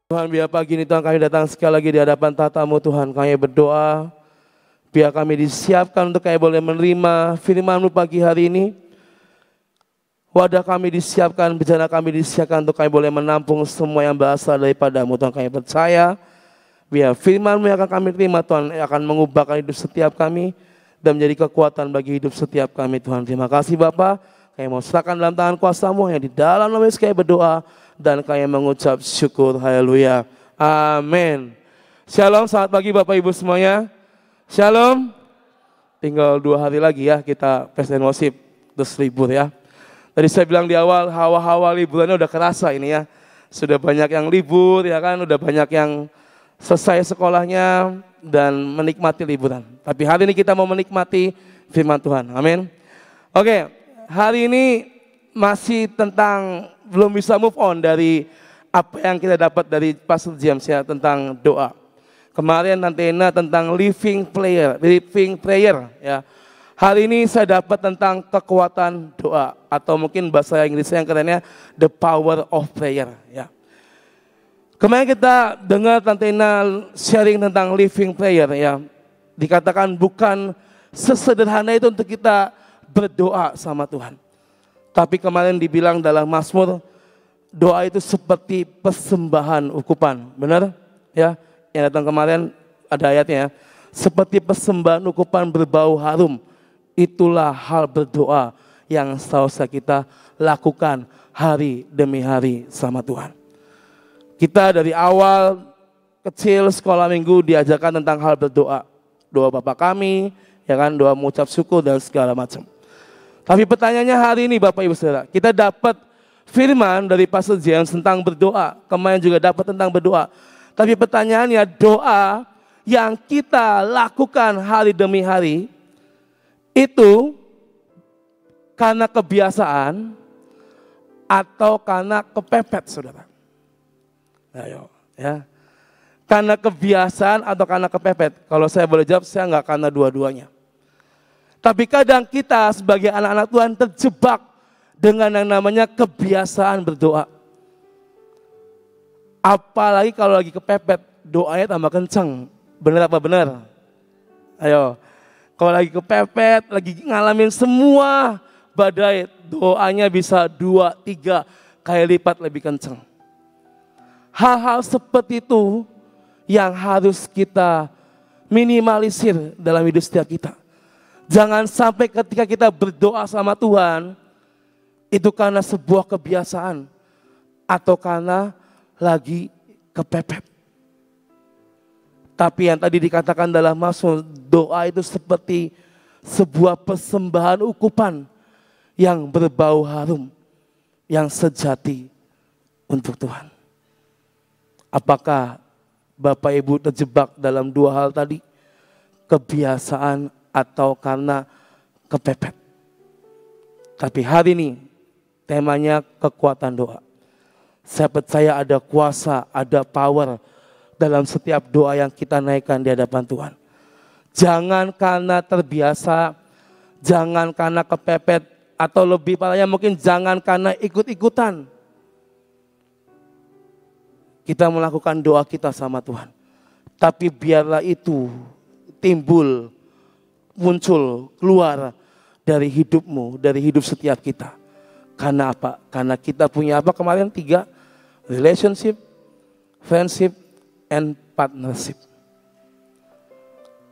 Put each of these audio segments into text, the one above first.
Tuhan, biar pagi ini Tuhan kami datang sekali lagi di hadapan tatamu Tuhan. Kami berdoa, biar kami disiapkan untuk kami boleh menerima firman-Mu pagi hari ini. Wadah kami disiapkan, bejana kami disiapkan untuk kami boleh menampung semua yang berasal daripada-Mu. Tuhan, kami percaya, biar firman-Mu yang akan kami terima Tuhan akan mengubahkan hidup setiap kami dan menjadi kekuatan bagi hidup setiap kami Tuhan. Terima kasih Bapa. Kami mau serahkan dalam tangan kuasa-Mu yang di dalam nama Yesus kami berdoa dan kami mengucap syukur. Haleluya. Amin. Shalom, selamat pagi Bapak Ibu semuanya. Shalom. Tinggal 2 hari lagi ya kita Praise and Worship terus libur ya. Tadi saya bilang di awal hawa-hawa liburannya udah kerasa ini ya. Sudah banyak yang libur ya kan, udah banyak yang selesai sekolahnya dan menikmati liburan. Tapi hari ini kita mau menikmati firman Tuhan. Amin. Oke, hari ini masih tentang belum bisa move on dari apa yang kita dapat dari Pastor James ya tentang doa. Kemarin Tantena tentang living prayer ya. Hari ini saya dapat tentang kekuatan doa atau mungkin bahasa Inggrisnya yang kerennya the power of prayer ya. Kemarin kita dengar Tantena sharing tentang living prayer ya. Dikatakan bukan sesederhana itu untuk kita berdoa sama Tuhan. Tapi kemarin dibilang dalam Mazmur, doa itu seperti persembahan ukupan. Benar? Ya, yang datang kemarin ada ayatnya ya. Seperti persembahan ukupan berbau harum. Itulah hal berdoa yang seharusnya kita lakukan hari demi hari sama Tuhan. Kita dari awal kecil sekolah minggu diajarkan tentang hal berdoa. Doa Bapa kami, ya kan, doa mengucap syukur dan segala macam. Tapi pertanyaannya hari ini Bapak Ibu Saudara, kita dapat firman dari Pastor James tentang berdoa. Kemarin juga dapat tentang berdoa. Tapi pertanyaannya, doa yang kita lakukan hari demi hari itu karena kebiasaan atau karena kepepet Saudara? Ayo, ya. Karena kebiasaan atau karena kepepet? Kalau saya boleh jawab, saya enggak karena dua-duanya. Tapi kadang kita sebagai anak-anak Tuhan terjebak dengan yang namanya kebiasaan berdoa. Apalagi kalau lagi kepepet, doanya tambah kencang. Benar apa benar? Ayo, kalau lagi kepepet, lagi ngalamin semua badai, doanya bisa 2-3 kali lipat lebih kencang. Hal-hal seperti itu yang harus kita minimalisir dalam hidup setiap kita. Jangan sampai ketika kita berdoa sama Tuhan, itu karena sebuah kebiasaan atau karena lagi kepepet. Tapi yang tadi dikatakan dalam Mazmur, doa itu seperti sebuah persembahan ukupan yang berbau harum, yang sejati untuk Tuhan. Apakah Bapak Ibu terjebak dalam 2 hal tadi? Kebiasaan atau karena kepepet. Tapi hari ini temanya kekuatan doa. Saya percaya ada kuasa, ada power dalam setiap doa yang kita naikkan di hadapan Tuhan. Jangan karena terbiasa, jangan karena kepepet, atau lebih parahnya mungkin jangan karena ikut-ikutan. Kita melakukan doa kita sama Tuhan. Tapi biarlah itu timbul, muncul, keluar dari hidupmu, dari hidup setiap kita. Karena apa? Karena kita punya apa kemarin? 3, relationship, friendship, and partnership.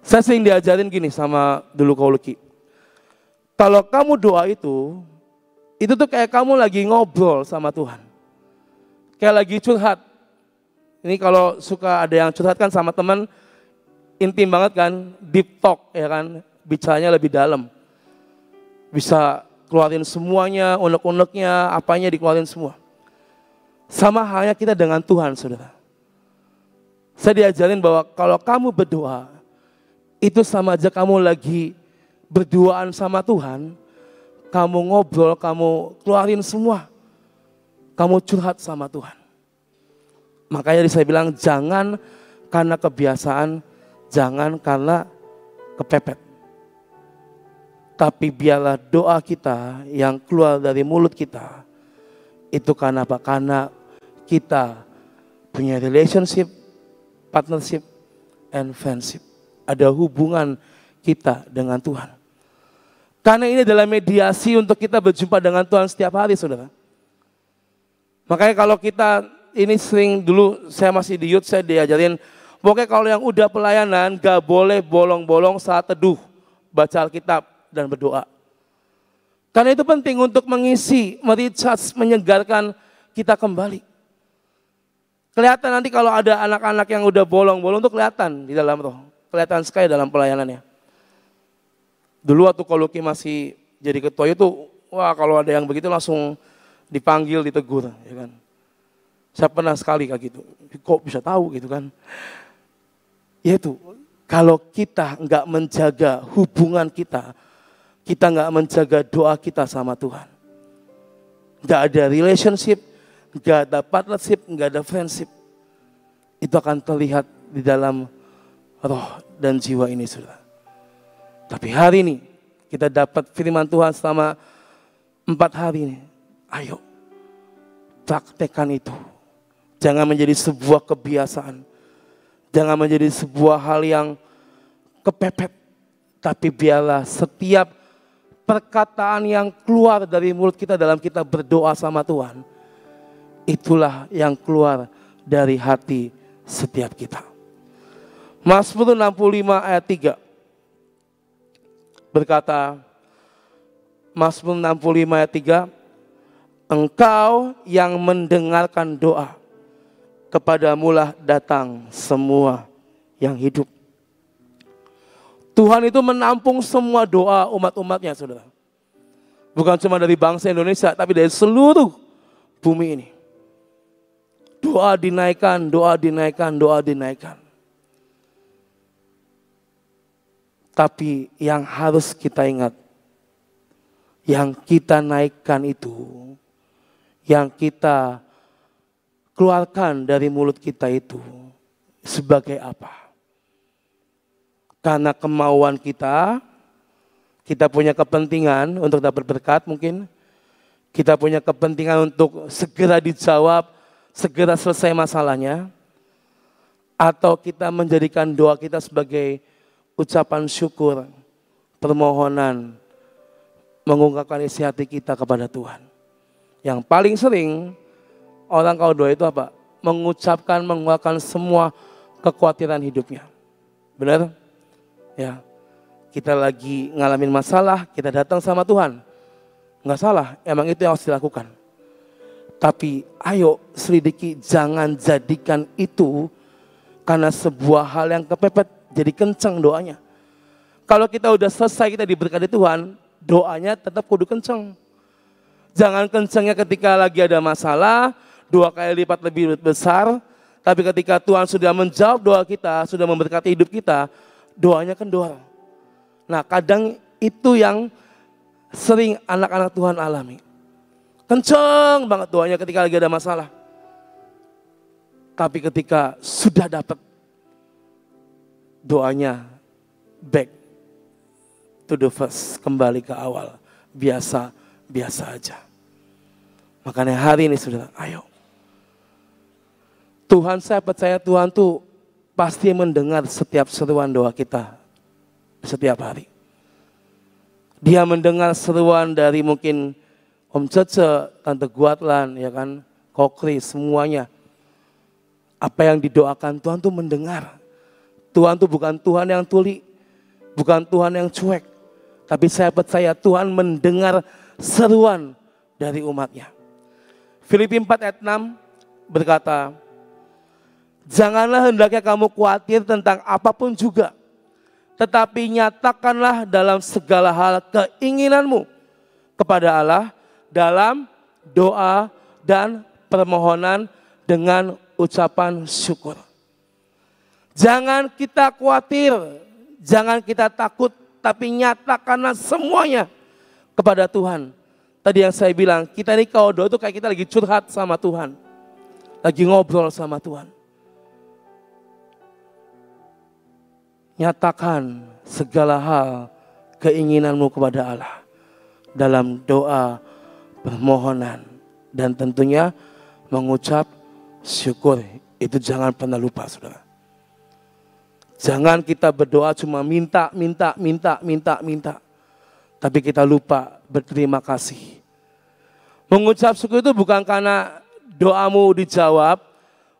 Saya sering diajarin gini sama dulu Kauluki. Kalau kamu doa itu tuh kayak kamu lagi ngobrol sama Tuhan. Kayak lagi curhat. Ini kalau suka ada yang curhat kan sama teman, intim banget kan, deep talk ya kan, bicaranya lebih dalam. Bisa keluarin semuanya, unek-uneknya, apanya dikeluarin semua. Sama halnya kita dengan Tuhan Saudara. Saya diajarin bahwa kalau kamu berdoa, itu sama aja kamu lagi berduaan sama Tuhan, kamu ngobrol, kamu keluarin semua, kamu curhat sama Tuhan. Makanya saya bilang jangan karena kebiasaan, jangan karena kepepet. Tapi biarlah doa kita yang keluar dari mulut kita, itu karena apa? Karena kita punya relationship, partnership, and friendship. Ada hubungan kita dengan Tuhan. Karena ini adalah mediasi untuk kita berjumpa dengan Tuhan setiap hari, saudara. Makanya kalau kita ini sering dulu, saya masih di youth, saya diajarin, pokoknya kalau yang udah pelayanan gak boleh bolong-bolong saat teduh, baca Alkitab dan berdoa. Karena itu penting untuk mengisi, merecharge, menyegarkan kita kembali. Kelihatan nanti kalau ada anak-anak yang udah bolong-bolong itu kelihatan di dalam roh. Kelihatan sekali dalam pelayanannya. Dulu waktu Koloki masih jadi ketua itu, wah kalau ada yang begitu langsung dipanggil, ditegur. Ya kan? Saya pernah sekali kayak gitu. Kok bisa tahu gitu kan. Ya itu, kalau kita nggak menjaga hubungan kita nggak menjaga doa kita sama Tuhan. Nggak ada relationship, nggak ada partnership, nggak ada friendship. Itu akan terlihat di dalam roh dan jiwa ini, saudara. Tapi hari ini kita dapat firman Tuhan selama 4 hari ini. Ayo, praktekkan itu. Jangan menjadi sebuah kebiasaan. Jangan menjadi sebuah hal yang kepepet. Tapi biarlah setiap perkataan yang keluar dari mulut kita dalam kita berdoa sama Tuhan, itulah yang keluar dari hati setiap kita. Mazmur 65 ayat 3 berkata, Mazmur 65 ayat 3, Engkau yang mendengarkan doa, kepadamulah datang semua yang hidup. Tuhan itu menampung semua doa umat-umatnya, saudara. Bukan cuma dari bangsa Indonesia, tapi dari seluruh bumi ini. Doa dinaikkan, doa dinaikkan, doa dinaikkan. Tapi yang harus kita ingat, yang kita naikkan itu, yang kita keluarkan dari mulut kita itu, sebagai apa? Karena kemauan kita punya kepentingan untuk dapat berkat mungkin. Kita punya kepentingan untuk segera dijawab, segera selesai masalahnya. Atau kita menjadikan doa kita sebagai ucapan syukur, permohonan, mengungkapkan isi hati kita kepada Tuhan. Yang paling sering orang kalau doa itu apa? Mengeluarkan semua kekhawatiran hidupnya. Benar? Ya, kita lagi ngalamin masalah, kita datang sama Tuhan. Nggak salah, emang itu yang harus dilakukan. Tapi ayo selidiki, jangan jadikan itu karena sebuah hal yang kepepet, jadi kenceng doanya. Kalau kita udah selesai, kita diberkati Tuhan, doanya tetap kudu kenceng. Jangan kencengnya ketika lagi ada masalah, 2 kali lipat lebih besar. Tapi ketika Tuhan sudah menjawab doa kita, sudah memberkati hidup kita, doanya kendor. Nah, kadang itu yang sering anak-anak Tuhan alami. Kenceng banget doanya ketika lagi ada masalah. Tapi ketika sudah dapat, doanya back to the first, kembali ke awal. Biasa aja. Makanya hari ini saudara, ayo. Tuhan, saya percaya Tuhan tuh pasti mendengar setiap seruan doa kita setiap hari. Dia mendengar seruan dari mungkin Om Cece, Tante Guatlan, ya kan, Kokri, semuanya. Apa yang didoakan Tuhan tuh mendengar. Tuhan tuh bukan Tuhan yang tuli, bukan Tuhan yang cuek. Tapi saya percaya Tuhan mendengar seruan dari umatnya. Filipi 4 ayat 6 berkata, janganlah hendaknya kamu khawatir tentang apapun juga, tetapi nyatakanlah dalam segala hal keinginanmu kepada Allah dalam doa dan permohonan dengan ucapan syukur. Jangan kita khawatir, jangan kita takut, tapi nyatakanlah semuanya kepada Tuhan. Tadi yang saya bilang, kita ini kalau doa itu kayak kita lagi curhat sama Tuhan. Lagi ngobrol sama Tuhan. Nyatakan segala hal keinginanmu kepada Allah dalam doa, permohonan, dan tentunya mengucap syukur. Itu jangan pernah lupa, saudara. Jangan kita berdoa cuma minta. Tapi kita lupa berterima kasih. Mengucap syukur itu bukan karena doamu dijawab,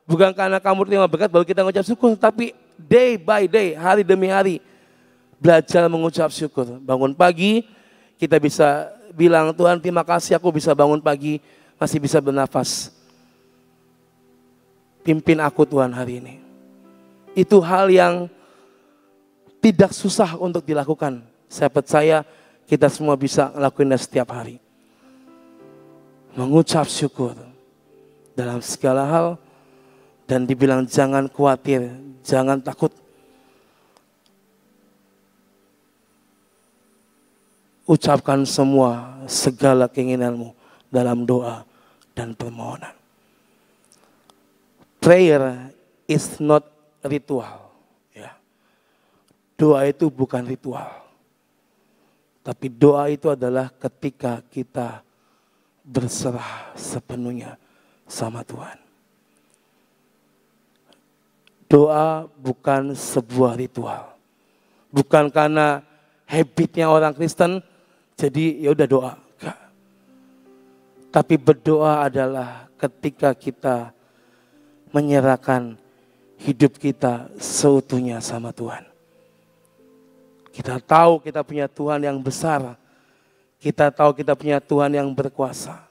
bukan karena kamu terima berkat baru kita mengucap syukur, tapi day by day, hari demi hari, belajar mengucap syukur. Bangun pagi, kita bisa bilang, Tuhan terima kasih aku bisa bangun pagi, masih bisa bernafas. Pimpin aku Tuhan hari ini. Itu hal yang tidak susah untuk dilakukan. Saya percaya kita semua bisa ngelakuinnya setiap hari. Mengucap syukur dalam segala hal. Dan dibilang jangan khawatir, jangan takut. Ucapkan semua segala keinginanmu dalam doa dan permohonan. Prayer is not ritual. Ya. Doa itu bukan ritual. Tapi doa itu adalah ketika kita berserah sepenuhnya sama Tuhan. Doa bukan sebuah ritual. Bukan karena habitnya orang Kristen, jadi ya udah doa. Enggak. Tapi berdoa adalah ketika kita menyerahkan hidup kita seutuhnya sama Tuhan. Kita tahu kita punya Tuhan yang besar. Kita tahu kita punya Tuhan yang berkuasa.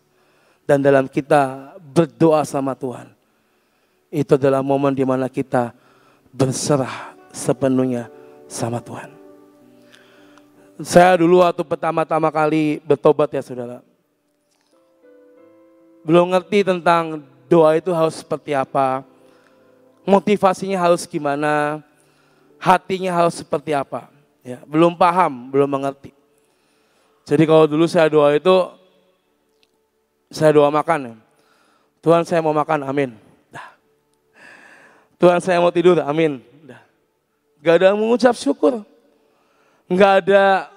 Dan dalam kita berdoa sama Tuhan, itu adalah momen di mana kita berserah sepenuhnya sama Tuhan. Saya dulu waktu pertama-tama kali bertobat ya saudara, belum ngerti tentang doa itu harus seperti apa, motivasinya harus gimana, hatinya harus seperti apa. Ya, belum paham, belum mengerti. Jadi kalau dulu saya doa itu, saya doa makan. Tuhan saya mau makan, amin. Tuhan saya mau tidur, amin. Gak ada mengucap syukur. Gak ada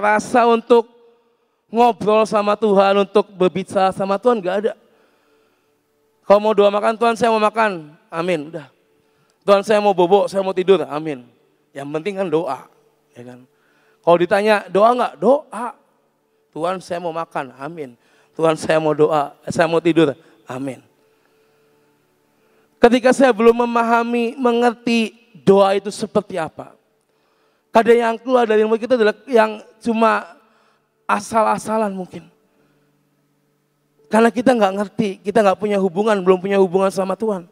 rasa untuk ngobrol sama Tuhan, untuk berbicara sama Tuhan, gak ada. Kalau mau doa makan, Tuhan saya mau makan, amin. Udah. Tuhan saya mau bobo, saya mau tidur, amin. Yang penting kan doa. Ya kan? Kalau ditanya doa gak? Doa. Tuhan saya mau makan, amin. Tuhan saya mau doa, saya mau tidur, amin. Ketika saya belum memahami, mengerti doa itu seperti apa. Kadang yang keluar dari mulut kita adalah yang cuma asal-asalan mungkin. Karena kita nggak ngerti, kita nggak punya hubungan, belum punya hubungan sama Tuhan.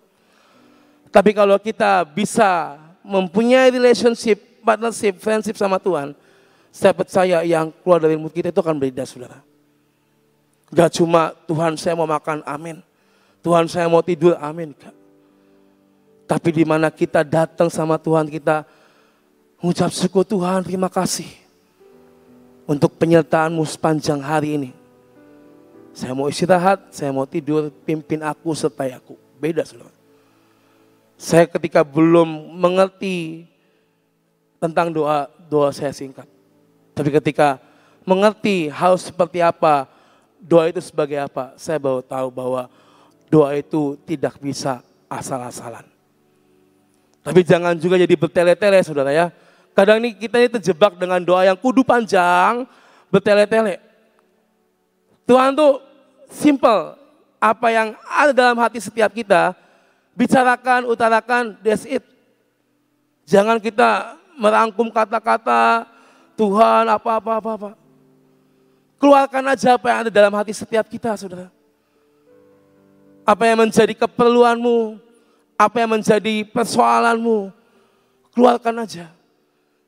Tapi kalau kita bisa mempunyai relationship, partnership, friendship sama Tuhan, saya percaya yang keluar dari mulut kita itu akan berbeda, saudara. Gak cuma Tuhan saya mau makan, amin. Tuhan saya mau tidur, amin. Tapi di mana kita datang sama Tuhan, kita mengucap syukur, Tuhan terima kasih untuk penyertaan-Mu sepanjang hari ini. Saya mau istirahat, saya mau tidur, pimpin aku, sertai aku. Beda saudara. Saya ketika belum mengerti tentang doa, doa saya singkat. Tapi ketika mengerti hal seperti apa, doa itu sebagai apa, saya baru tahu bahwa doa itu tidak bisa asal-asalan. Tapi jangan juga jadi bertele-tele saudara ya. Kadang ini kita ini terjebak dengan doa yang kudu panjang, bertele-tele. Tuhan tuh simple. Apa yang ada dalam hati setiap kita, bicarakan, utarakan, that's it. Jangan kita merangkum kata-kata, Tuhan apa. Keluarkan aja apa yang ada dalam hati setiap kita saudara. Apa yang menjadi keperluanmu, apa yang menjadi persoalanmu, keluarkan aja.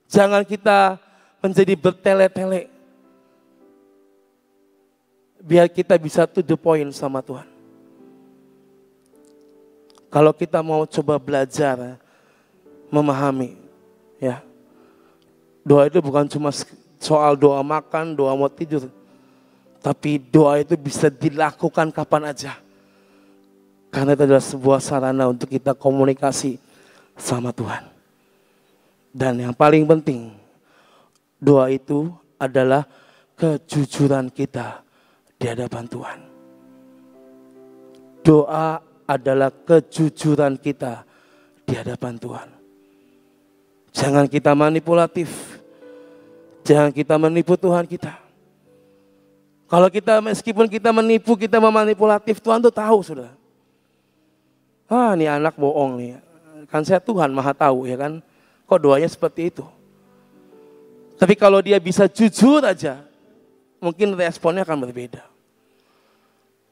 Jangan kita menjadi bertele-tele. Biar kita bisa to the point sama Tuhan. Kalau kita mau coba belajar, memahami, ya, doa itu bukan cuma soal doa makan, doa mau tidur. Tapi doa itu bisa dilakukan kapan aja. Karena itu adalah sebuah sarana untuk kita komunikasi sama Tuhan. Dan yang paling penting, doa itu adalah kejujuran kita di hadapan Tuhan. Doa adalah kejujuran kita di hadapan Tuhan. Jangan kita manipulatif. Jangan kita menipu Tuhan kita. Kalau kita meskipun kita menipu, kita memanipulatif, Tuhan tuh tahu sudah. Ah, ini anak bohong nih. Kan saya Tuhan Maha tahu ya kan. Kok doanya seperti itu? Tapi kalau dia bisa jujur aja, mungkin responnya akan berbeda.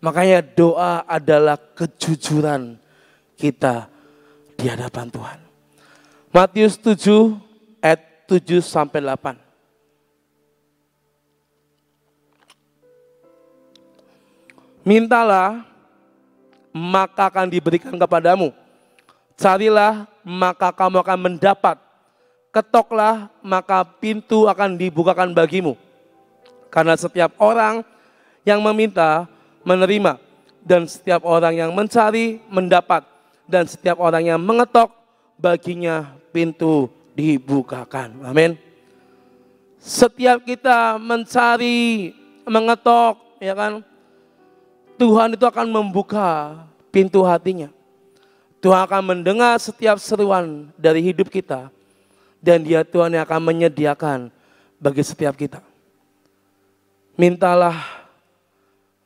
Makanya doa adalah kejujuran kita di hadapan Tuhan. Matius 7 ayat 7 sampai 8. Mintalah, maka akan diberikan kepadamu. Carilah, maka kamu akan mendapat. Ketoklah, maka pintu akan dibukakan bagimu. Karena setiap orang yang meminta, menerima. Dan setiap orang yang mencari, mendapat. Dan setiap orang yang mengetok, baginya pintu dibukakan. Amin. Setiap kita mencari, mengetok, ya kan, Tuhan itu akan membuka pintu hatinya. Tuhan akan mendengar setiap seruan dari hidup kita. Dan dia Tuhan yang akan menyediakan bagi setiap kita. Mintalah,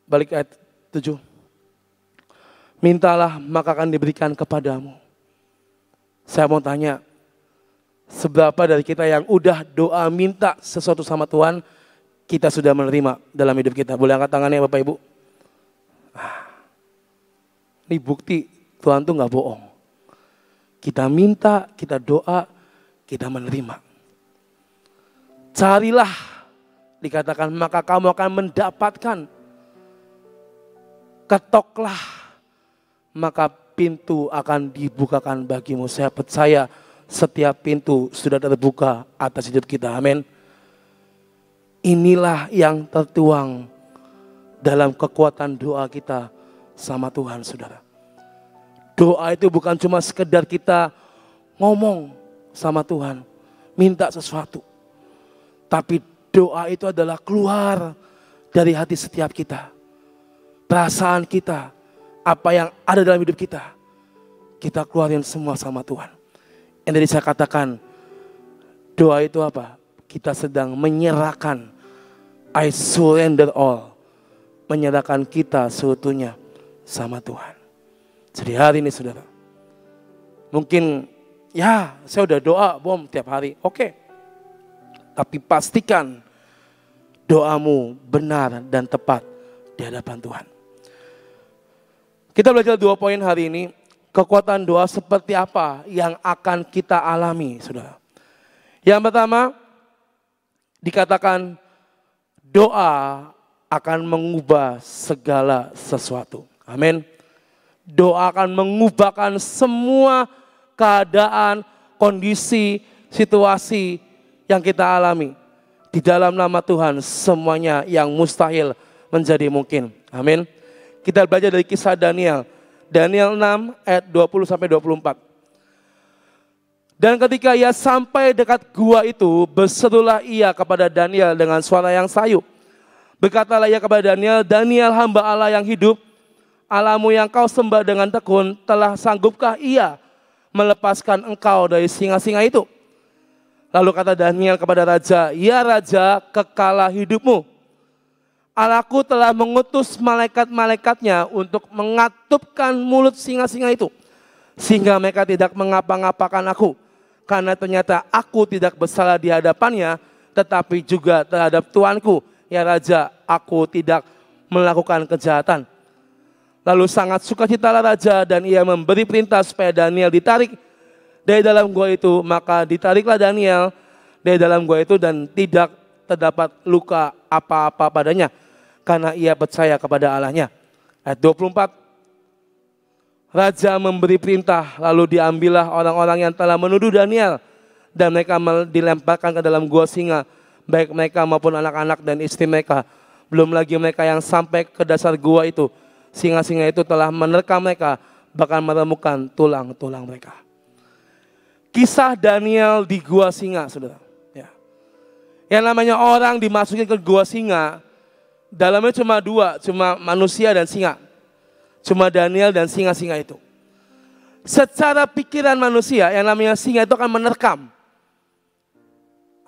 balik ayat 7. Mintalah maka akan diberikan kepadamu. Saya mau tanya, seberapa dari kita yang udah doa minta sesuatu sama Tuhan, kita sudah menerima dalam hidup kita? Boleh angkat tangannya Bapak Ibu? Ini bukti Tuhan tuh gak bohong. Kita minta, kita doa, kita menerima. Carilah, dikatakan maka kamu akan mendapatkan. Ketoklah, maka pintu akan dibukakan bagimu. Saya percaya setiap pintu sudah terbuka atas hidup kita. Amin. Inilah yang tertuang dalam kekuatan doa kita sama Tuhan, saudara. Doa itu bukan cuma sekedar kita ngomong sama Tuhan, minta sesuatu. Tapi doa itu adalah keluar dari hati setiap kita. Perasaan kita, apa yang ada dalam hidup kita, kita keluarin semua sama Tuhan. Yang tadi saya katakan, doa itu apa? Kita sedang menyerahkan, I surrender all. Menyerahkan kita seutuhnya sama Tuhan. Jadi hari ini saudara, mungkin ya saya udah doa tiap hari, oke. Tapi pastikan doamu benar dan tepat di hadapan Tuhan. Kita belajar 2 poin hari ini. Kekuatan doa seperti apa yang akan kita alami, saudara. Yang pertama, dikatakan doa akan mengubah segala sesuatu. Amin. Doa akan mengubahkan semua keadaan, kondisi, situasi yang kita alami. Di dalam nama Tuhan semuanya yang mustahil menjadi mungkin. Amin. Kita belajar dari kisah Daniel. Daniel 6 ayat 20-24. Dan ketika ia sampai dekat gua itu, berserulah ia kepada Daniel dengan suara yang sayu. Berkatalah ia kepada Daniel, Daniel hamba Allah yang hidup, Allahmu yang kau sembah dengan tekun, telah sanggupkah ia melepaskan engkau dari singa-singa itu? Lalu kata Daniel kepada raja, ya raja, kekalah hidupmu. Allahku telah mengutus malaikat-malaikatnya untuk mengatupkan mulut singa-singa itu. Sehingga mereka tidak mengapa-ngapakan aku. Karena ternyata aku tidak bersalah di hadapannya, tetapi juga terhadap Tuanku. Ya raja, aku tidak melakukan kejahatan. Lalu sangat sukacitalah raja dan ia memberi perintah supaya Daniel ditarik dari dalam gua itu. Maka ditariklah Daniel dari dalam gua itu dan tidak terdapat luka apa-apa padanya. Karena ia percaya kepada Allahnya. Ayat 24. Raja memberi perintah lalu diambillah orang-orang yang telah menuduh Daniel. Dan mereka dilemparkan ke dalam gua singa. Baik mereka maupun anak-anak dan istri mereka. Belum lagi mereka yang sampai ke dasar gua itu. Singa-singa itu telah menerkam mereka, bahkan menemukan tulang-tulang mereka. Kisah Daniel di gua singa, saudara. Ya. Yang namanya orang dimasukin ke gua singa, dalamnya cuma 2, cuma manusia dan singa. Cuma Daniel dan singa-singa itu. Secara pikiran manusia yang namanya singa itu akan menerkam.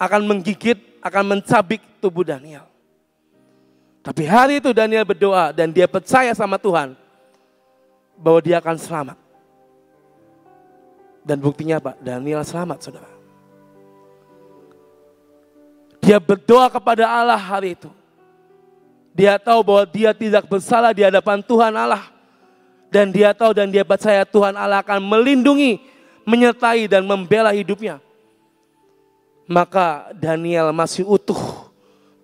Akan menggigit, akan mencabik tubuh Daniel. Tapi hari itu Daniel berdoa dan dia percaya sama Tuhan bahwa dia akan selamat. Dan buktinya apa? Daniel selamat, saudara. Dia berdoa kepada Allah hari itu. Dia tahu bahwa dia tidak bersalah di hadapan Tuhan Allah. Dan dia tahu dan dia percaya Tuhan Allah akan melindungi, menyertai dan membela hidupnya. Maka Daniel masih utuh.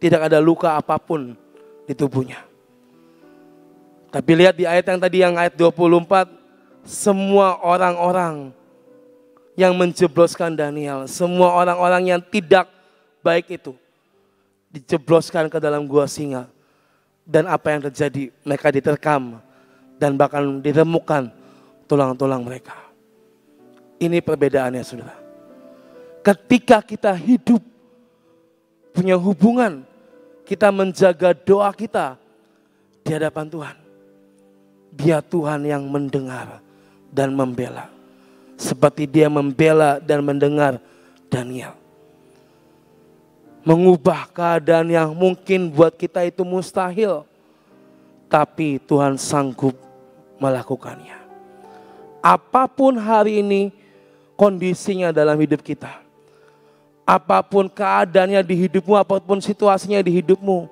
Tidak ada luka apapun di tubuhnya. Tapi lihat di ayat yang tadi, yang ayat 24. Semua orang-orang yang menjebloskan Daniel, semua orang-orang yang tidak baik itu dijebloskan ke dalam gua singa. Dan apa yang terjadi? Mereka diterkam dan bahkan ditemukan tulang-tulang mereka. Ini perbedaannya, saudara. Ketika kita hidup, punya hubungan, kita menjaga doa kita di hadapan Tuhan. Dia Tuhan yang mendengar dan membela. Seperti dia membela dan mendengar Daniel. Mengubah keadaan yang mungkin buat kita itu mustahil. Tapi Tuhan sanggup melakukannya. Apapun hari ini kondisinya dalam hidup kita. Apapun keadaannya di hidupmu, apapun situasinya di hidupmu.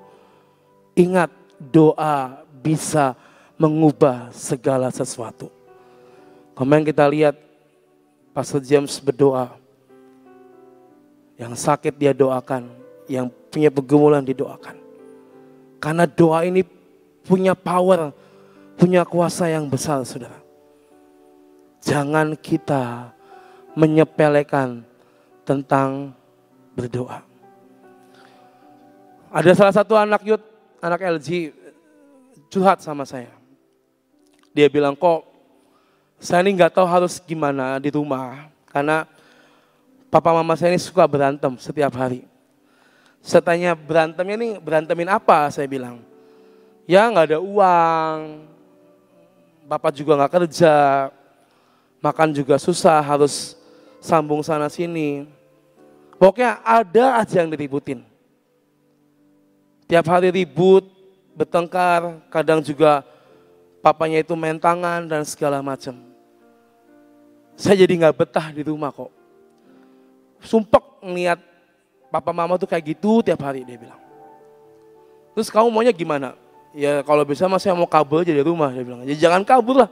Ingat, doa bisa mengubah segala sesuatu. Kemarin kita lihat Pastor James berdoa. Yang sakit dia doakan, yang punya pergumulan didoakan. Karena doa ini punya power, punya kuasa yang besar, saudara. Jangan kita menyepelekan tentang berdoa. Ada salah satu anak youth, anak LG, curhat sama saya. Dia bilang, kok saya ini gak tahu harus gimana di rumah. Karena papa mama saya ini suka berantem setiap hari. Saya tanya, berantemnya nih berantemin apa? Saya bilang, ya gak ada uang, bapak juga gak kerja, makan juga susah, harus sambung sana sini. Pokoknya ada aja yang diributin. Tiap hari ribut, bertengkar, kadang juga papanya itu main tangan dan segala macam. Saya jadi gak betah di rumah kok. Sumpek ngeliat papa mama tuh kayak gitu tiap hari, dia bilang. Terus kamu maunya gimana? Ya kalau bisa mas saya mau kabur aja di rumah, dia bilang. Ya jangan kabur lah.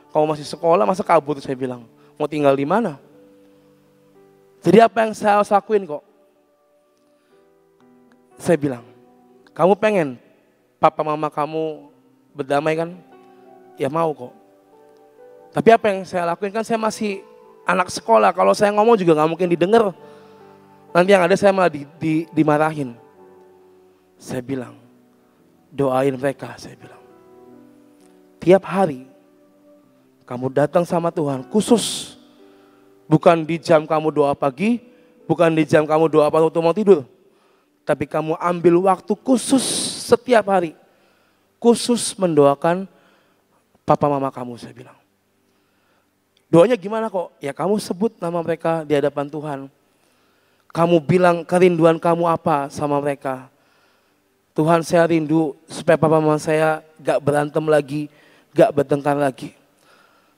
Kamu masih sekolah masa kabur, saya bilang. Mau tinggal di mana? Jadi apa yang saya harus lakuin kok? Saya bilang, kamu pengen papa mama kamu berdamai kan? Ya mau kok. Tapi apa yang saya lakuin, kan saya masih anak sekolah. Kalau saya ngomong juga gak mungkin didengar. Nanti yang ada saya malah dimarahin. Saya bilang, doain mereka, saya bilang. Tiap hari kamu datang sama Tuhan khusus. Bukan di jam kamu doa pagi, bukan di jam kamu doa waktu mau tidur. Tapi kamu ambil waktu khusus setiap hari. Khusus mendoakan papa mama kamu, saya bilang. Doanya gimana kok? Ya kamu sebut nama mereka di hadapan Tuhan. Kamu bilang kerinduan kamu apa sama mereka. Tuhan, saya rindu supaya papa mama saya gak berantem lagi, gak bertengkar lagi.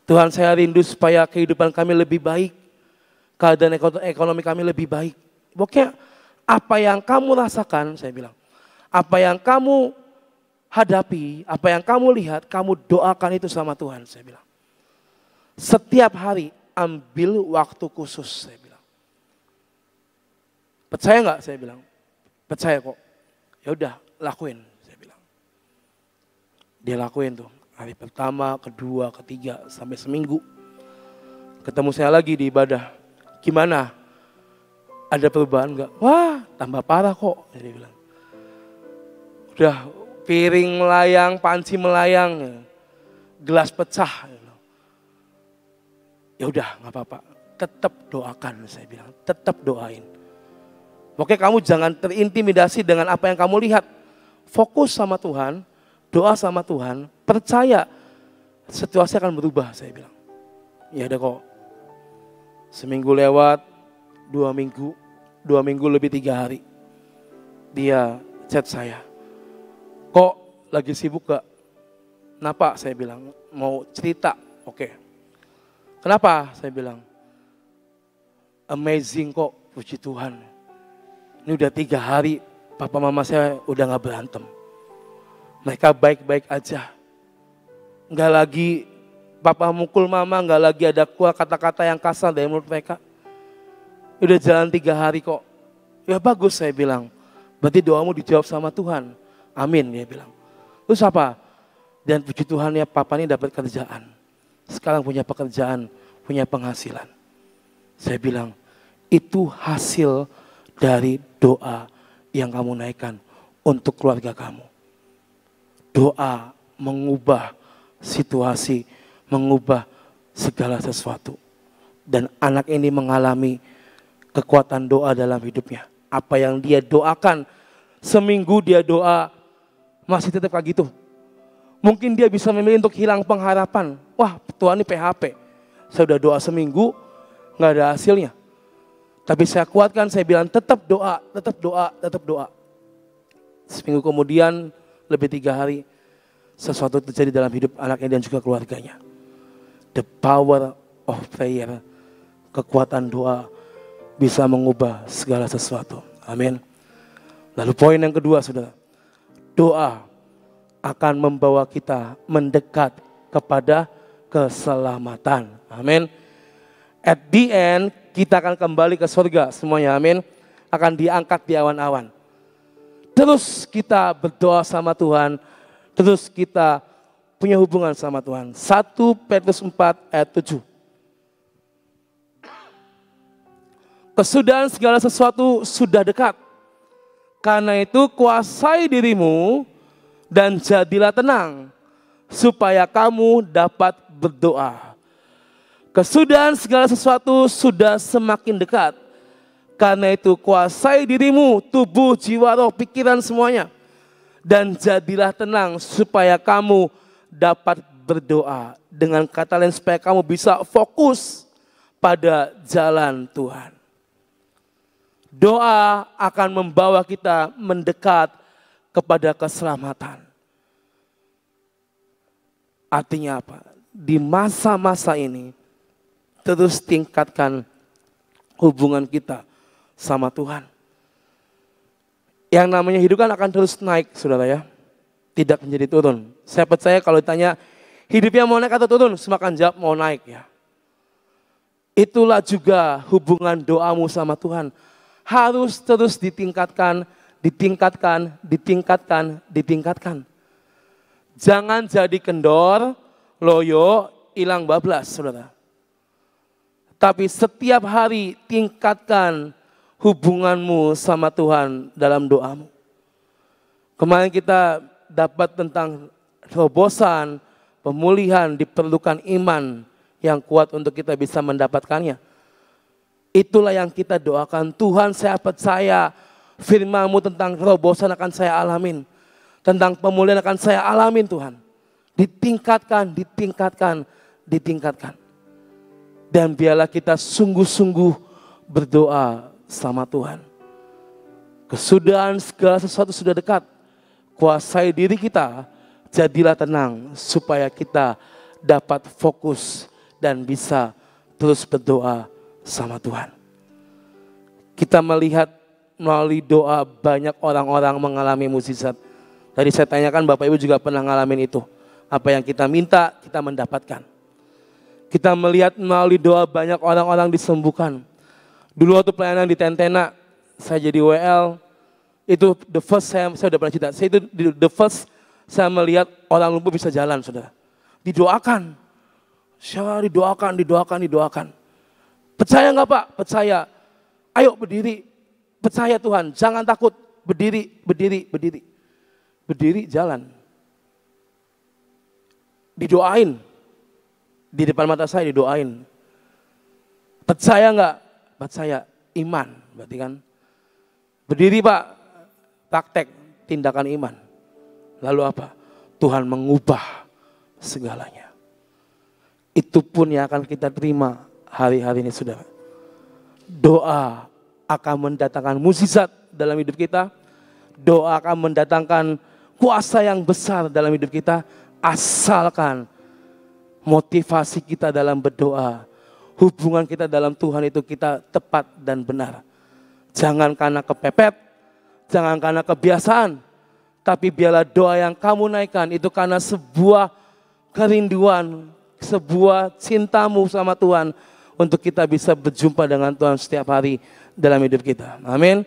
Tuhan, saya rindu supaya kehidupan kami lebih baik. Keadaan ekonomi kami lebih baik. Pokoknya apa yang kamu rasakan, saya bilang. Apa yang kamu hadapi, apa yang kamu lihat, kamu doakan itu sama Tuhan, saya bilang. Setiap hari ambil waktu khusus, saya bilang. Percaya nggak? Saya bilang. Percaya kok. Ya udah, lakuin, saya bilang. Dia lakuin tuh. Hari pertama, kedua, ketiga, sampai seminggu. Ketemu saya lagi di ibadah. Gimana? Ada perubahan nggak? Wah, tambah parah kok, dia bilang. Udah piring melayang, panci melayang, gelas pecah. Ya udah, nggak apa-apa. Tetap doakan, saya bilang. Tetap doain. Oke, kamu jangan terintimidasi dengan apa yang kamu lihat. Fokus sama Tuhan, doa sama Tuhan, percaya situasi akan berubah, saya bilang. Ya ada kok. Seminggu lewat, 2 minggu, 2 minggu lebih 3 hari. Dia chat saya. Kok lagi sibuk gak? Kenapa? Saya bilang, mau cerita. Oke. Kenapa? Saya bilang, amazing kok, puji Tuhan. Ini udah 3 hari, papa mama saya udah gak berantem. Mereka baik-baik aja. Gak lagi papa mukul mama, gak lagi ada kata-kata yang kasar dari mulut mereka. Udah jalan 3 hari kok. Ya bagus, saya bilang. Berarti doamu dijawab sama Tuhan. Amin, dia bilang. Terus apa? Dan puji Tuhan ya, papa ini dapat kerjaan. Sekarang punya pekerjaan, punya penghasilan. Saya bilang, itu hasil dari doa yang kamu naikkan untuk keluarga kamu. Doa mengubah situasi, mengubah segala sesuatu. Dan anak ini mengalami kekuatan doa dalam hidupnya. Apa yang dia doakan, seminggu dia doa, masih tetap kayak gitu. Mungkin dia bisa memilih untuk hilang pengharapan. Wah, Tuhan ini PHP. Saya udah doa seminggu, gak ada hasilnya. Tapi saya kuatkan, saya bilang tetap doa, tetap doa, tetap doa. Seminggu kemudian, lebih 3 hari, sesuatu terjadi dalam hidup anaknya dan juga keluarganya. The power of prayer, kekuatan doa bisa mengubah segala sesuatu. Amin. Lalu poin yang kedua, saudara. Doa akan membawa kita mendekat kepada keselamatan. Amin. At the end, kita akan kembali ke surga semuanya. Amin. Akan diangkat di awan-awan. Terus kita berdoa sama Tuhan. Terus kita punya hubungan sama Tuhan. 1 Petrus 4 ayat 7. Kesudahan segala sesuatu sudah dekat. Karena itu kuasai dirimu dan jadilah tenang. Supaya kamu dapat berdoa. Kesudahan segala sesuatu sudah semakin dekat. Karena itu kuasai dirimu, tubuh, jiwa, roh, pikiran semuanya. Dan jadilah tenang supaya kamu dapat berdoa. Dengan kata lain supaya kamu bisa fokus pada jalan Tuhan. Doa akan membawa kita mendekat kepada keselamatan. Artinya apa? Di masa-masa ini terus tingkatkan hubungan kita sama Tuhan. Yang namanya hidup kan akan terus naik, saudara ya. Tidak menjadi turun. Saya percaya kalau ditanya hidupnya mau naik atau turun, semakin jawab mau naik ya. Itulah juga hubungan doamu sama Tuhan. Harus terus ditingkatkan, ditingkatkan, ditingkatkan, ditingkatkan. Jangan jadi kendor, loyo, hilang bablas, saudara. Tapi setiap hari tingkatkan hubunganmu sama Tuhan dalam doamu. Kemarin kita dapat tentang terobosan, pemulihan, diperlukan iman yang kuat untuk kita bisa mendapatkannya. Itulah yang kita doakan. Tuhan, saya percaya firman-Mu tentang terobosan akan saya alamin. Tentang pemulihan akan saya alamin Tuhan. Ditingkatkan, ditingkatkan, ditingkatkan. Dan biarlah kita sungguh-sungguh berdoa sama Tuhan. Kesudahan segala sesuatu sudah dekat. Kuasai diri kita, jadilah tenang supaya kita dapat fokus dan bisa terus berdoa sama Tuhan. Kita melihat melalui doa banyak orang-orang mengalami mukjizat. Tadi saya tanyakan Bapak Ibu juga pernah ngalamin itu. Apa yang kita minta, kita mendapatkan. Kita melihat melalui doa banyak orang-orang disembuhkan. Dulu waktu pelayanan di Tentena, saya jadi WL, itu the first saya udah pernah cerita. Saya itu the first saya melihat orang lumpuh bisa jalan, saudara. Didoakan. Saya didoakan. Percaya nggak Pak? Percaya. Ayo berdiri. Percaya Tuhan. Jangan takut. Berdiri. Berdiri jalan. Didoain. Di depan mata saya didoain. Percaya nggak? Percaya. Iman. Berarti kan. Berdiri Pak. Praktek. Tindakan iman. Lalu apa? Tuhan mengubah segalanya. Itu pun yang akan kita terima hari-hari ini, saudara. Doa akan mendatangkan mukjizat dalam hidup kita. Doa akan mendatangkan kuasa yang besar dalam hidup kita. Asalkan motivasi kita dalam berdoa, hubungan kita dalam Tuhan itu kita tepat dan benar. Jangan karena kepepet, jangan karena kebiasaan, tapi biarlah doa yang kamu naikkan itu karena sebuah kerinduan, sebuah cintamu sama Tuhan, untuk kita bisa berjumpa dengan Tuhan setiap hari dalam hidup kita. Amin.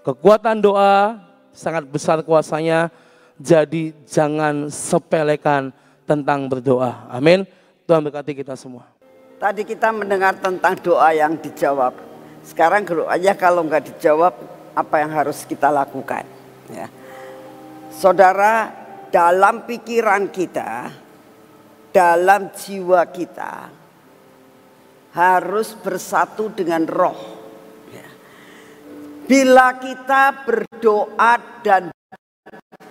Kekuatan doa sangat besar kuasanya, jadi jangan sepelekan tentang berdoa. Amin. Tuhan berkati kita semua. Tadi kita mendengar tentang doa yang dijawab. Sekarang doanya kalau nggak dijawab, apa yang harus kita lakukan? Ya. Saudara, dalam pikiran kita, dalam jiwa kita, harus bersatu dengan roh. Ya. Bila kita berdoa dan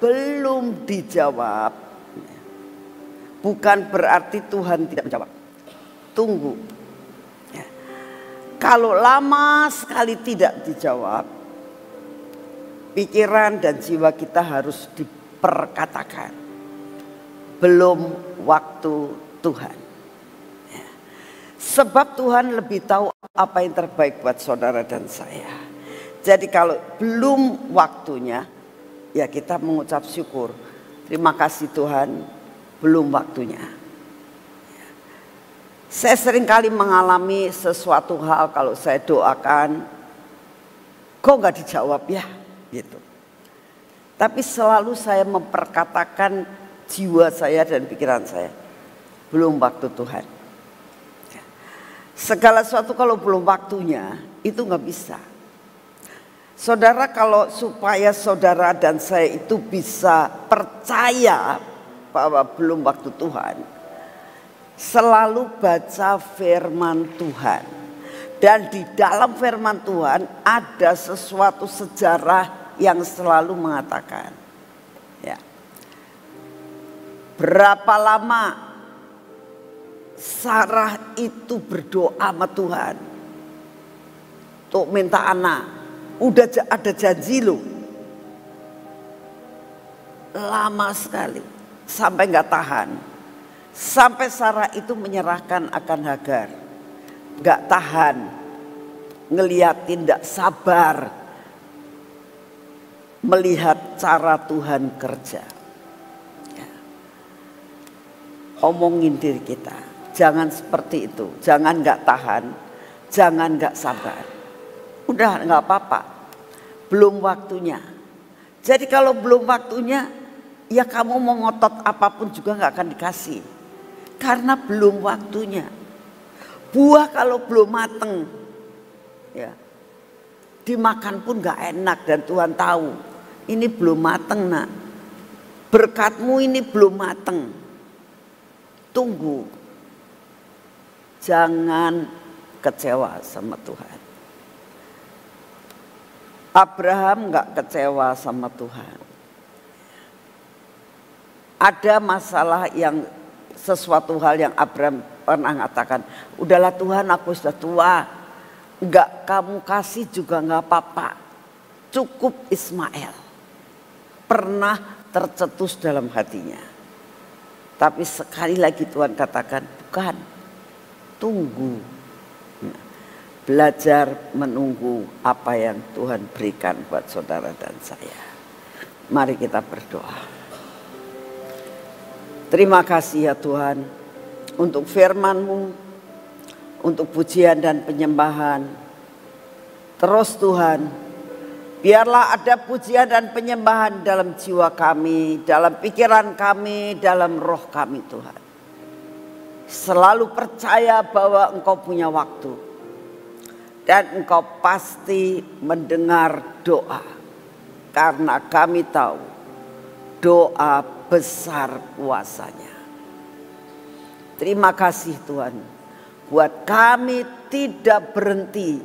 belum dijawab, bukan berarti Tuhan tidak menjawab. Tunggu. Ya. Kalau lama sekali tidak dijawab, pikiran dan jiwa kita harus diperkatakan, belum waktu Tuhan. Ya. Sebab Tuhan lebih tahu apa yang terbaik buat saudara dan saya. Jadi kalau belum waktunya, ya kita mengucap syukur. Terima kasih Tuhan, belum waktunya. Saya seringkali mengalami sesuatu hal kalau saya doakan, kok nggak dijawab ya, gitu. Tapi selalu saya memperkatakan jiwa saya dan pikiran saya, belum waktu Tuhan. Segala sesuatu kalau belum waktunya itu nggak bisa. Saudara, kalau supaya saudara dan saya itu bisa percaya bahwa belum waktu Tuhan, selalu baca firman Tuhan. Dan di dalam firman Tuhan ada sesuatu sejarah yang selalu mengatakan, ya, berapa lama Sarah itu berdoa sama Tuhan untuk minta anak. Udah ada janji loh, lama sekali sampai nggak tahan. Sampai Sarah itu menyerahkan akan Hagar. Gak tahan, ngeliatin, gak sabar melihat cara Tuhan kerja. Ya. Omongin diri kita, jangan seperti itu. Jangan gak tahan, jangan gak sabar. Udah gak apa-apa, belum waktunya. Jadi kalau belum waktunya, ya kamu mau ngotot apapun juga gak akan dikasih. Karena belum waktunya. Buah kalau belum mateng, ya, dimakan pun gak enak dan Tuhan tahu. Ini belum mateng nak. Berkatmu ini belum mateng. Tunggu. Jangan kecewa sama Tuhan. Abraham gak kecewa sama Tuhan. Ada masalah yang sesuatu hal yang Abraham pernah mengatakan, udahlah Tuhan, aku sudah tua, enggak kamu kasih juga enggak apa-apa, cukup Ismail. Pernah tercetus dalam hatinya. Tapi sekali lagi Tuhan katakan, bukan, tunggu. Belajar menunggu apa yang Tuhan berikan buat saudara dan saya. Mari kita berdoa. Terima kasih ya Tuhan untuk firman-Mu, untuk pujian dan penyembahan. Terus Tuhan, biarlah ada pujian dan penyembahan dalam jiwa kami, dalam pikiran kami, dalam roh kami Tuhan. Selalu percaya bahwa Engkau punya waktu. Dan Engkau pasti mendengar doa. Karena kami tahu doa besar kuasanya. Terima kasih Tuhan, buat kami tidak berhenti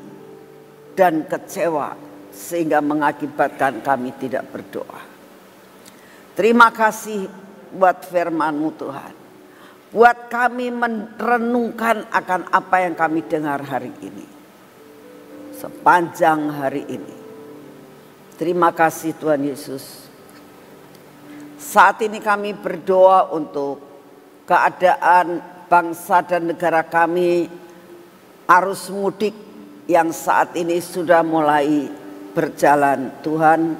dan kecewa sehingga mengakibatkan kami tidak berdoa. Terima kasih buat firman-Mu Tuhan, buat kami merenungkan akan apa yang kami dengar hari ini. Sepanjang hari ini. Terima kasih Tuhan Yesus. Saat ini kami berdoa untuk keadaan bangsa dan negara kami, arus mudik yang saat ini sudah mulai berjalan. Tuhan,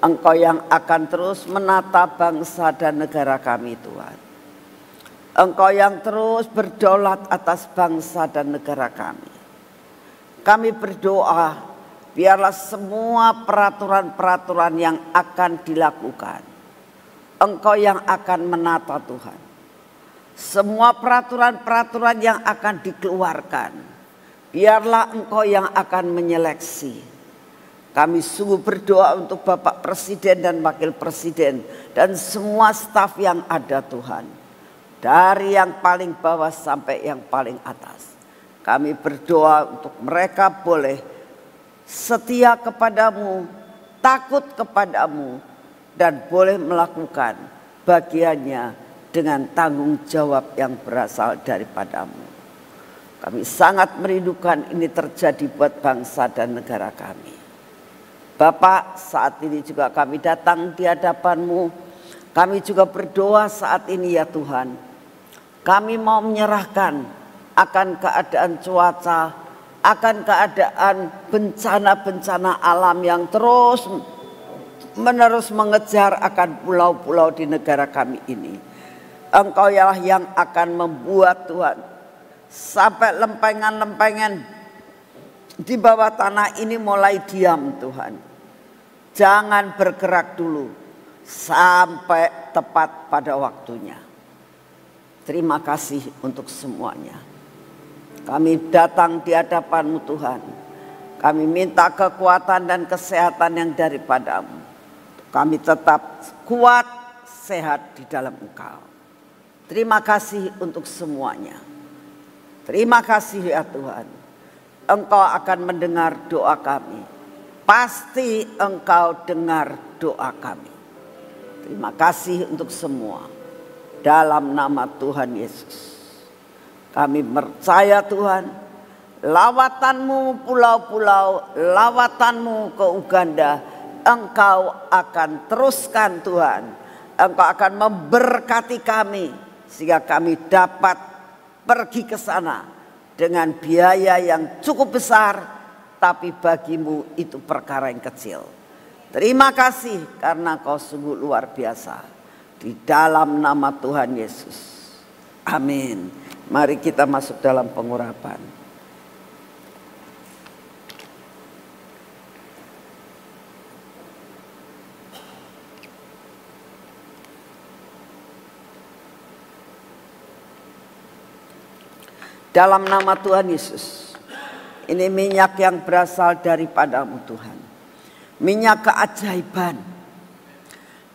Engkau yang akan terus menata bangsa dan negara kami Tuhan. Engkau yang terus berdaulat atas bangsa dan negara kami. Kami berdoa, biarlah semua peraturan-peraturan yang akan dilakukan, Engkau yang akan menata Tuhan. Semua peraturan-peraturan yang akan dikeluarkan, biarlah Engkau yang akan menyeleksi. Kami sungguh berdoa untuk Bapak Presiden dan Wakil Presiden dan semua staf yang ada Tuhan. Dari yang paling bawah sampai yang paling atas. Kami berdoa untuk mereka boleh setia kepadamu, takut kepadamu, dan boleh melakukan bagiannya dengan tanggung jawab yang berasal daripadamu. Kami sangat merindukan ini terjadi buat bangsa dan negara kami. Bapak, saat ini juga kami datang di hadapan-Mu. Kami juga berdoa saat ini ya Tuhan. Kami mau menyerahkan akan keadaan cuaca, akan keadaan bencana-bencana alam yang terus menerus mengejar akan pulau-pulau di negara kami ini. Engkau lah yang akan membuat Tuhan sampai lempengan-lempengan di bawah tanah ini mulai diam Tuhan. Jangan bergerak dulu sampai tepat pada waktunya. Terima kasih untuk semuanya. Kami datang di hadapan-Mu Tuhan. Kami minta kekuatan dan kesehatan yang daripadamu. Kami tetap kuat, sehat di dalam Engkau. Terima kasih untuk semuanya. Terima kasih ya Tuhan. Engkau akan mendengar doa kami. Pasti Engkau dengar doa kami. Terima kasih untuk semua. Dalam nama Tuhan Yesus. Kami percaya Tuhan, lawatan-Mu pulau-pulau, lawatan-Mu ke Uganda, Engkau akan teruskan Tuhan. Engkau akan memberkati kami, sehingga kami dapat pergi ke sana dengan biaya yang cukup besar, tapi bagimu itu perkara yang kecil. Terima kasih karena Kau sungguh luar biasa. Di dalam nama Tuhan Yesus. Amin. Mari kita masuk dalam pengurapan. Dalam nama Tuhan Yesus. Ini minyak yang berasal daripadamu Tuhan. Minyak keajaiban.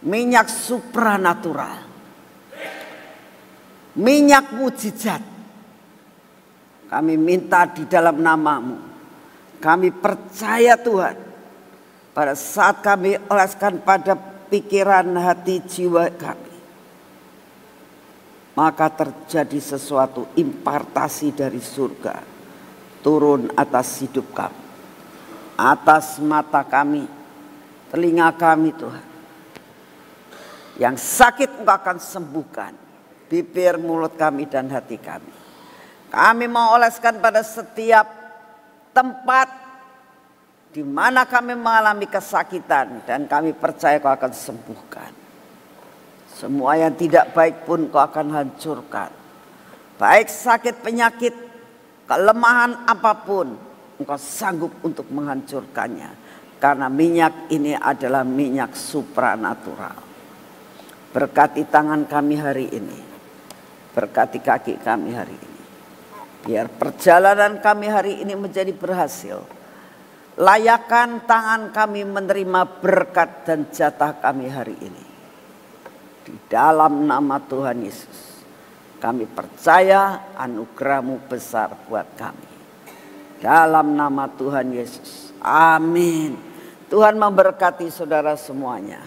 Minyak supranatural. Minyak mujizat. Kami minta di dalam nama-Mu. Kami percaya Tuhan. Pada saat kami oleskan pada pikiran hati jiwa kami. Maka terjadi sesuatu impartasi dari surga. Turun atas hidup kami. Atas mata kami. Telinga kami Tuhan. Yang sakit Engkau akan sembuhkan. Bibir, mulut kami dan hati kami. Kami mau oleskan pada setiap tempat di mana kami mengalami kesakitan. Dan kami percaya Kau akan sembuhkan. Semua yang tidak baik pun Kau akan hancurkan. Baik sakit penyakit, kelemahan apapun, Engkau sanggup untuk menghancurkannya. Karena minyak ini adalah minyak supranatural. Berkati tangan kami hari ini. Berkati kaki kami hari ini. Biar perjalanan kami hari ini menjadi berhasil. Layakan tangan kami menerima berkat dan jatah kami hari ini. Di dalam nama Tuhan Yesus. Kami percaya anugerah-Mu besar buat kami. Dalam nama Tuhan Yesus. Amin. Tuhan memberkati saudara semuanya.